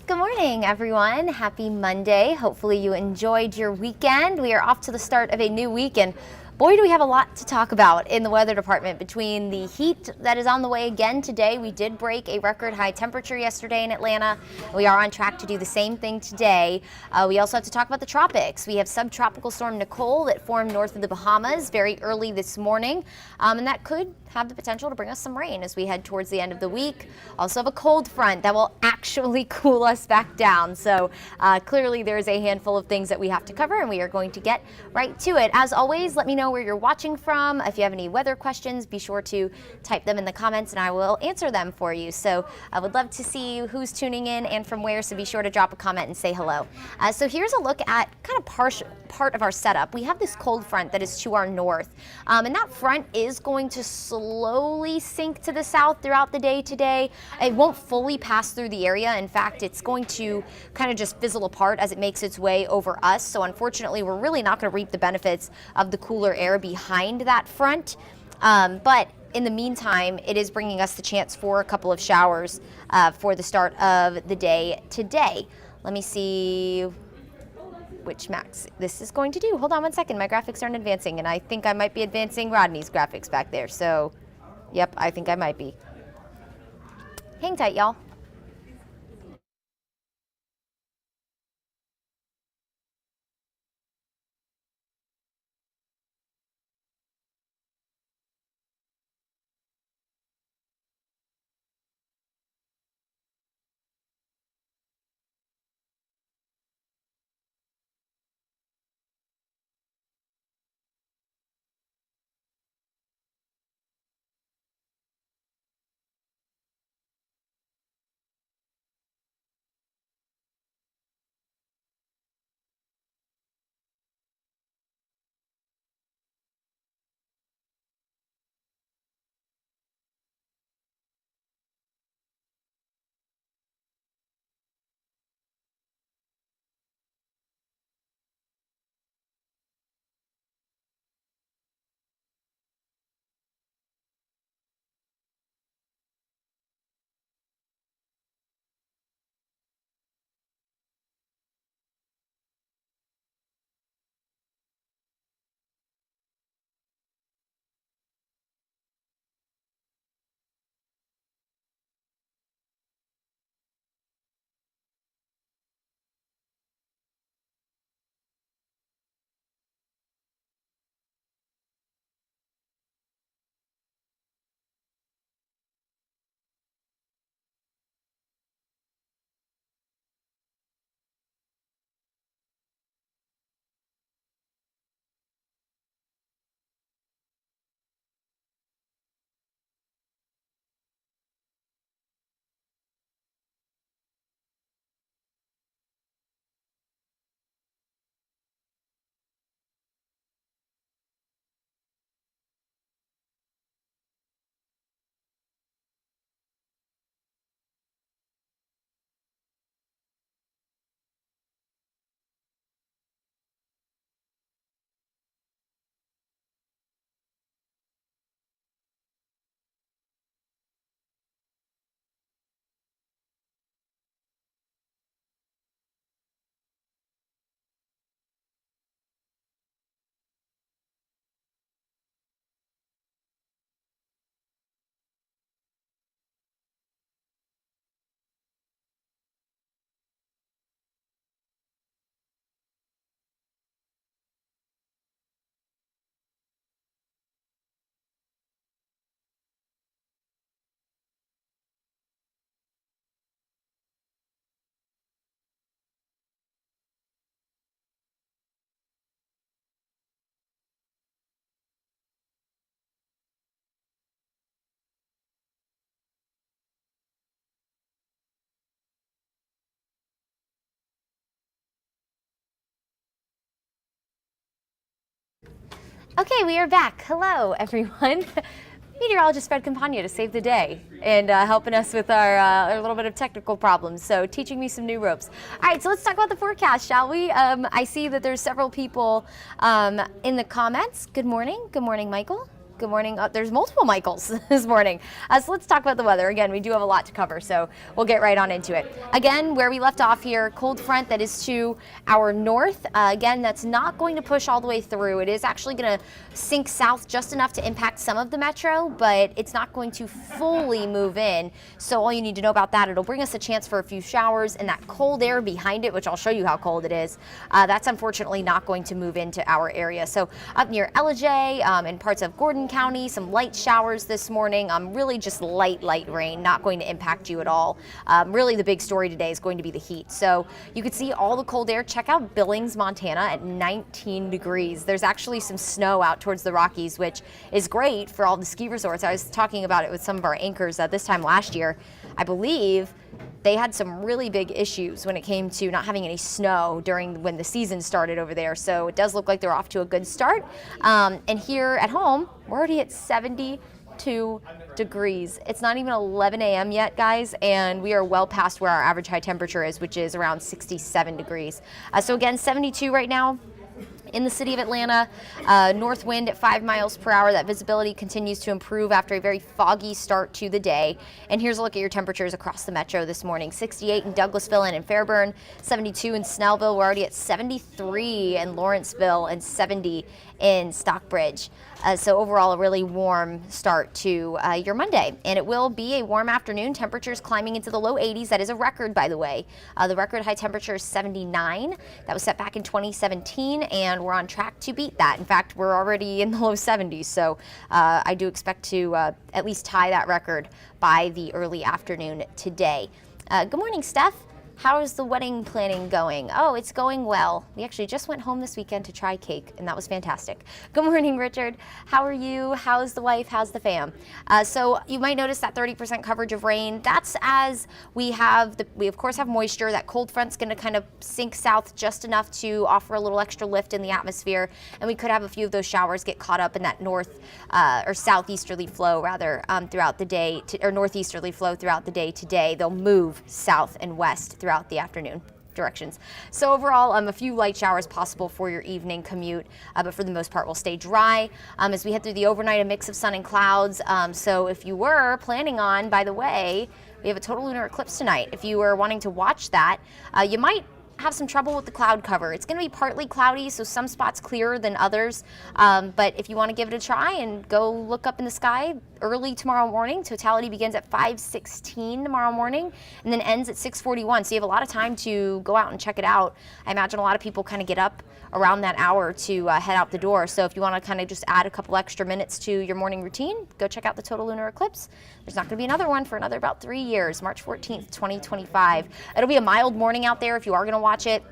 Good morning, everyone. Happy Monday. Hopefully you enjoyed your weekend. We are off to the start of a new week, and boy, do we have a lot to talk about in the weather department. Between the heat that is on the way again today, we did break a record high temperature yesterday in Atlanta. We are on track to do the same thing today. We also have to talk about the tropics. We have subtropical storm Nicole that formed north of the Bahamas very early this morning, and that could have the potential to bring us some rain as we head towards the end of the week. Also have a cold front that will actually cool us back down. So clearly there's a handful of things that we have to cover, and we are going to get right to it. As always, let me know where you're watching from. If you have any weather questions, be sure to type them in the comments and I will answer them for you. So I would love to see who's tuning in and from where, so be sure to drop a comment and say hello. So here's a look at kind of part of our setup. We have this cold front that is to our north, and that front is going to slowly sink to the south throughout the day today. It won't fully pass through the area. In fact, it's going to kind of just fizzle apart as it makes its way over us. So unfortunately, we're really not going to reap the benefits of the cooler air behind that front. But in the meantime, it is bringing us the chance for a couple of showers for the start of the day today. Let me see which max this is going to do. Hold on one second. My graphics aren't advancing, and I think I might be advancing Rodney's graphics back there. So, yep, I think I might be. Hang tight, y'all. Okay, we are back. Hello, everyone. Meteorologist Fred Campagna to save the day and helping us with our little bit of technical problems, so teaching me some new ropes. All right, so let's talk about the forecast, shall we? I see that there's several people in the comments. Good morning. Good morning, Michael. Good morning. There's multiple Michaels this morning. So let's talk about the weather. Again, we do have a lot to cover, so we'll get right on into it. Again, where we left off here, cold front that is to our north. Again, that's not going to push all the way through. It is actually going to sink south just enough to impact some of the metro, but it's not going to fully move in. So all you need to know about that, it'll bring us a chance for a few showers, and that cold air behind it, which I'll show you how cold it is, that's unfortunately not going to move into our area. So up near Ellijay and parts of Gordon County, some light showers this morning. Really just light rain, not going to impact you at all. Really the big story today is going to be the heat. So you can see all the cold air. Check out Billings, Montana at 19 degrees. There's actually some snow out towards the Rockies, which is great for all the ski resorts. I was talking about it with some of our anchors this time last year. I believe they had some really big issues when it came to not having any snow during when the season started over there. So it does look like they're off to a good start. And here at home, we're already at 72 degrees. It's not even 11 a.m. yet, guys, and we are well past where our average high temperature is, which is around 67 degrees. So again, 72 right now. In the city of Atlanta, north wind at 5 miles per hour. That visibility continues to improve after a very foggy start to the day. And here's a look at your temperatures across the metro this morning. 68 in Douglasville and in Fairburn, 72 in Snellville. We're already at 73 in Lawrenceville and 70 in Stockbridge. So overall, a really warm start to your Monday. And it will be a warm afternoon. Temperatures climbing into the low 80s. That is a record, by the way. The record high temperature is 79. That was set back in 2017, and we're on track to beat that. In fact, we're already in the low 70s. So I do expect to at least tie that record by the early afternoon today. Good morning, Steph. How is the wedding planning going? Oh, it's going well. We actually just went home this weekend to try cake, and that was fantastic. Good morning, Richard. How are you? How's the wife? How's the fam? So you might notice that 30% coverage of rain. That's as we of course have moisture. That cold front's going to kind of sink south just enough to offer a little extra lift in the atmosphere, and we could have a few of those showers get caught up in that north or southeasterly flow rather throughout the day, or northeasterly flow throughout the day today. They'll move south and west throughout the afternoon directions. So overall, a few light showers possible for your evening commute, but for the most part, we'll stay dry. As we head through the overnight, a mix of sun and clouds. So if you were planning on, by the way, we have a total lunar eclipse tonight. If you were wanting to watch that, you might have some trouble with the cloud cover. It's going to be partly cloudy, so some spots clearer than others. But if you want to give it a try and go look up in the sky early tomorrow morning, totality begins at 5:16 tomorrow morning and then ends at 6:41. So you have a lot of time to go out and check it out. I imagine a lot of people kind of get up around that hour to head out the door. So if you want to kind of just add a couple extra minutes to your morning routine, go check out the total lunar eclipse. There's not going to be another one for another about 3 years, March 14th, 2025. It'll be a mild morning out there if you are going to watch it.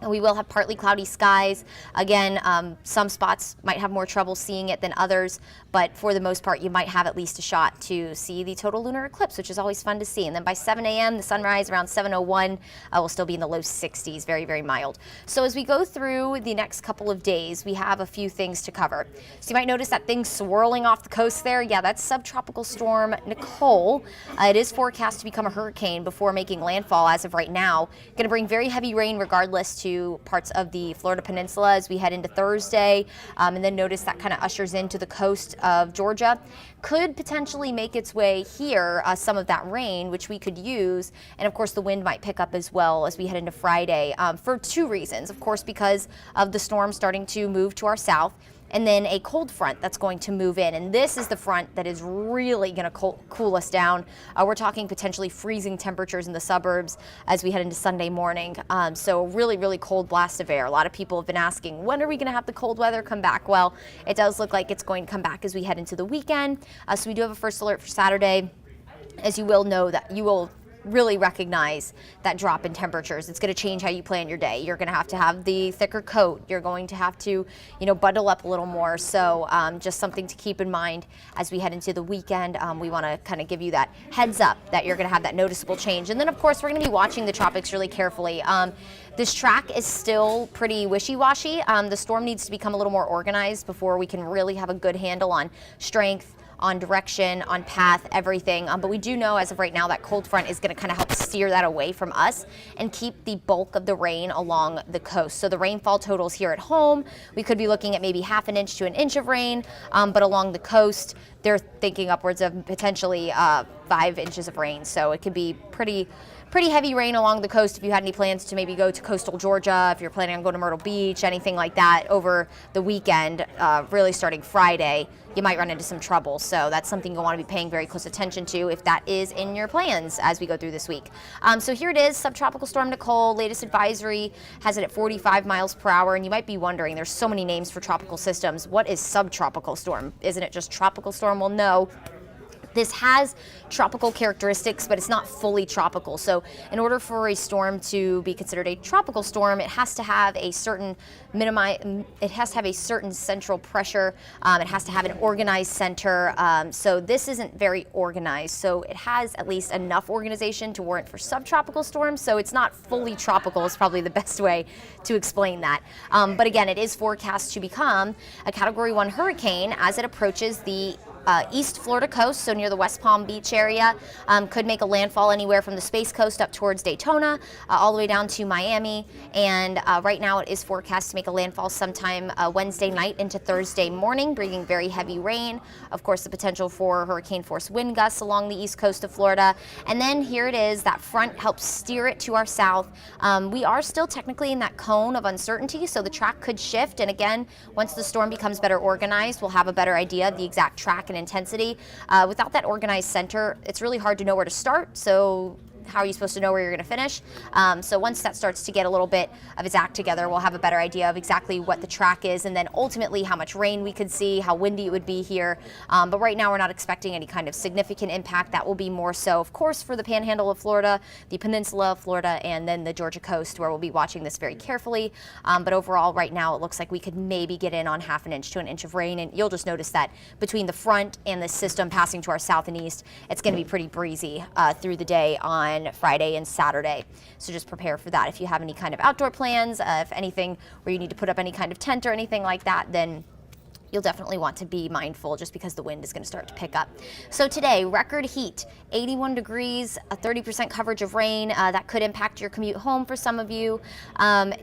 We will have partly cloudy skies. Again, some spots might have more trouble seeing it than others, but for the most part, you might have at least a shot to see the total lunar eclipse, which is always fun to see. And then by 7 a.m., the sunrise around 7:01 will still be in the low 60s, very, very mild. So as we go through the next couple of days, we have a few things to cover. So you might notice that thing swirling off the coast there. Yeah, that's subtropical storm Nicole. It is forecast to become a hurricane before making landfall as of right now. Going to bring very heavy rain regardless to parts of the Florida Peninsula as we head into Thursday, and then notice that kind of ushers into the coast of Georgia. Could potentially make its way here, some of that rain, which we could use, and of course the wind might pick up as well as we head into Friday for two reasons. Of course, because of the storm starting to move to our south, and then a cold front that's going to move in. And this is the front that is really going to cool us down. We're talking potentially freezing temperatures in the suburbs as we head into Sunday morning. So really, really cold blast of air. A lot of people have been asking, when are we going to have the cold weather come back? Well, it does look like it's going to come back as we head into the weekend. So we do have a first alert for Saturday. As you will know, that you will really recognize that drop in temperatures. It's going to change how you plan your day. You're going to have the thicker coat. You're going to have to, bundle up a little more. So just something to keep in mind as we head into the weekend. We want to kind of give you that heads up that you're going to have that noticeable change. And then, of course, we're going to be watching the tropics really carefully. This track is still pretty wishy-washy. The storm needs to become a little more organized before we can really have a good handle on strength, on direction, on path, everything. But we do know as of right now that cold front is going to kind of help steer that away from us and keep the bulk of the rain along the coast. So the rainfall totals here at home, we could be looking at maybe half an inch to an inch of rain, but along the coast, they're thinking upwards of potentially 5 inches of rain. So it could be pretty heavy rain along the coast if you had any plans to maybe go to coastal Georgia, if you're planning on going to Myrtle Beach, anything like that over the weekend, really starting Friday, you might run into some trouble. So that's something you'll want to be paying very close attention to if that is in your plans as we go through this week. So here it is, Subtropical Storm Nicole. Latest advisory has it at 45 miles per hour. And you might be wondering, there's so many names for tropical systems. What is subtropical storm? Isn't it just tropical storm? Well, no. This has tropical characteristics, but it's not fully tropical. So in order for a storm to be considered a tropical storm, it has to have a certain central pressure. It has to have an organized center. So this isn't very organized. So it has at least enough organization to warrant for subtropical storms. So it's not fully tropical is probably the best way to explain that. But again, it is forecast to become a Category 1 hurricane as it approaches the East Florida coast, so near the West Palm Beach area. Could make a landfall anywhere from the Space Coast up towards Daytona, all the way down to Miami. And right now it is forecast to make a landfall sometime Wednesday night into Thursday morning, bringing very heavy rain. Of course, the potential for hurricane force wind gusts along the east coast of Florida. And then here it is, that front helps steer it to our south. We are still technically in that cone of uncertainty, so the track could shift. And again, once the storm becomes better organized, we'll have a better idea of the exact track and intensity. Without that organized center, it's really hard to know where to start. So how are you supposed to know where you're going to finish? So once that starts to get a little bit of its act together, we'll have a better idea of exactly what the track is, and then ultimately how much rain we could see, how windy it would be here. But right now we're not expecting any kind of significant impact. That will be more so, of course, for the panhandle of Florida, the peninsula of Florida, and then the Georgia coast, where we'll be watching this very carefully. But overall, right now, it looks like we could maybe get in on half an inch to an inch of rain, and you'll just notice that between the front and the system passing to our south and east, it's going to be pretty breezy through the day on Friday and Saturday. So just prepare for that. If you have any kind of outdoor plans, if anything where you need to put up any kind of tent or anything like that, then you'll definitely want to be mindful just because the wind is going to start to pick up. So today, record heat, 81 degrees, a 30% coverage of rain. That could impact your commute home for some of you.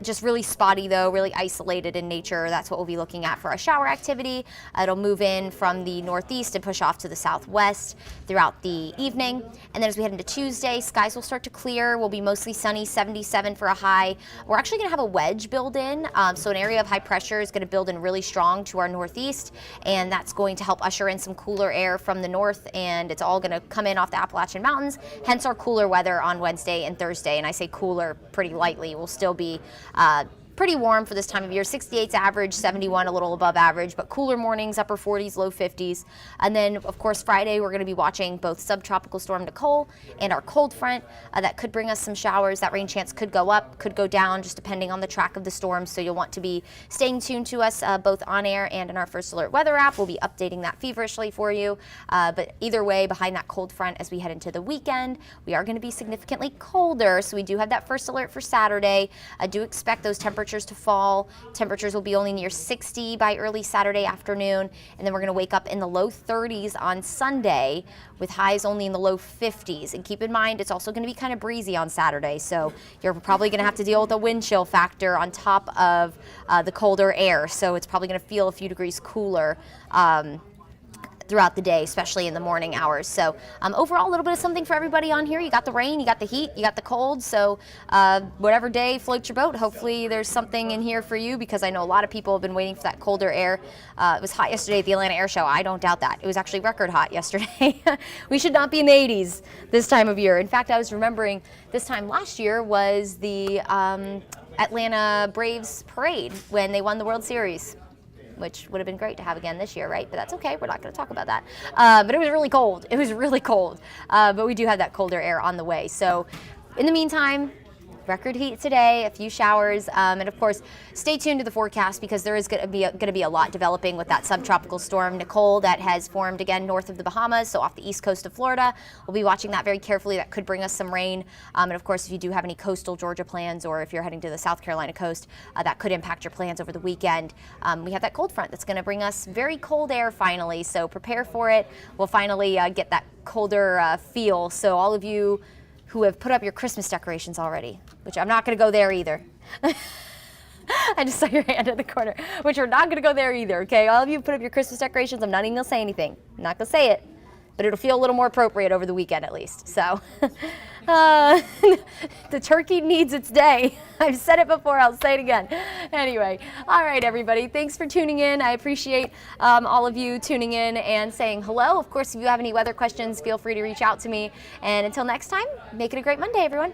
Just really spotty though, really isolated in nature. That's what we'll be looking at for our shower activity. It'll move in from the northeast and push off to the southwest throughout the evening. And then as we head into Tuesday, skies will start to clear. We'll be mostly sunny, 77 for a high. We're actually going to have a wedge build in. So an area of high pressure is going to build in really strong to our northeast. And that's going to help usher in some cooler air from the north, and it's all going to come in off the Appalachian Mountains, hence our cooler weather on Wednesday and Thursday. And I say cooler pretty lightly. We'll still be pretty warm for this time of year. 68's average, 71 a little above average, but cooler mornings, upper 40s, low 50s. And then, of course, Friday, we're going to be watching both Subtropical Storm Nicole and our cold front. That could bring us some showers. That rain chance could go up, could go down, just depending on the track of the storm. So you'll want to be staying tuned to us both on air and in our First Alert weather app. We'll be updating that feverishly for you. But either way, behind that cold front, as we head into the weekend, we are going to be significantly colder. So we do have that First Alert for Saturday. I do expect those temperatures to fall. Temperatures will be only near 60 by early Saturday afternoon, and then we're going to wake up in the low 30s on Sunday with highs only in the low 50s. And keep in mind, it's also going to be kind of breezy on Saturday, so you're probably going to have to deal with a wind chill factor on top of the colder air, so it's probably going to feel a few degrees cooler throughout the day, especially in the morning hours. So overall, a little bit of something for everybody on here. You got the rain, you got the heat, you got the cold. So whatever day floats your boat, hopefully there's something in here for you, because I know a lot of people have been waiting for that colder air. It was hot yesterday at the Atlanta Air Show. I don't doubt that. It was actually record hot yesterday. We should not be in the 80s this time of year. In fact, I was remembering this time last year was the Atlanta Braves parade when they won the World Series, which would have been great to have again this year, right? But that's okay. We're not going to talk about that. But it was really cold. It was really cold. But we do have that colder air on the way. So in the meantime, record heat today, a few showers, and of course, stay tuned to the forecast because there is going to be a lot developing with that subtropical storm Nicole that has formed again north of the Bahamas, so off the east coast of Florida. We'll be watching that very carefully. That could bring us some rain, and of course, if you do have any coastal Georgia plans or if you're heading to the South Carolina coast, that could impact your plans over the weekend. We have that cold front that's going to bring us very cold air finally, so prepare for it. We'll finally get that colder feel. So all of you who have put up your Christmas decorations already, which I'm not going to go there either. I just saw your hand in the corner, which we're not going to go there either, okay? All of you put up your Christmas decorations. I'm not even going to say anything. I'm not going to say it, but it'll feel a little more appropriate over the weekend at least. So the turkey needs its day. I've said it before, I'll say it again. Anyway, all right, everybody, thanks for tuning in. I appreciate all of you tuning in and saying hello. Of course, if you have any weather questions, feel free to reach out to me. And until next time, make it a great Monday, everyone.